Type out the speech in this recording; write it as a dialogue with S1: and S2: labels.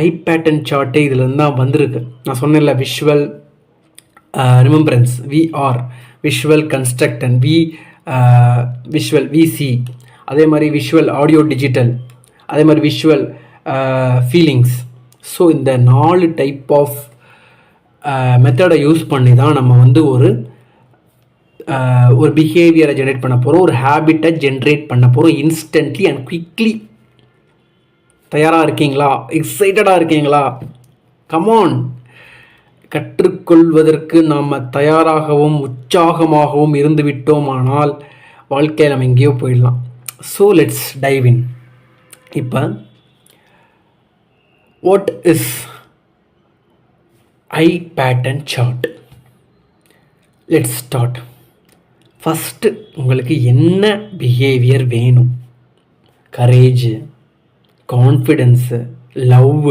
S1: ஐ pattern சார்ட்டே இதுலேருந்து தான் வந்திருக்கு. நான் சொன்னேன்ல, visual remembrance VR, visual construction visual VC, அதே மாதிரி விஷுவல் ஆடியோ டிஜிட்டல், அதே மாதிரி விஷுவல் ஃபீலிங்ஸ். ஸோ இந்த 4 டைப் ஆஃப் மெத்தடை யூஸ் பண்ணி தான் நம்ம வந்து ஒரு பிஹேவியரை ஜென்ரேட் பண்ண போகிறோம், ஒரு ஹேபிட்டை ஜென்ரேட் பண்ண போகிறோம் இன்ஸ்டன்ட்லி அண்ட் குவிக்லி. தயாராக இருக்கீங்களா? எக்ஸைட்டடாக இருக்கீங்களா? கமான்! கற்றுக்கொள்வதற்கு நாம் தயாராகவும் உற்சாகமாகவும் இருந்து விட்டோமானால் வாழ்க்கையில் நம்ம எங்கேயோ போயிடலாம். So let's dive in. இப்போ what is I pattern chart? Let's start. First உங்களுக்கு என்ன பிஹேவியர் வேணும்? Courage, confidence, love,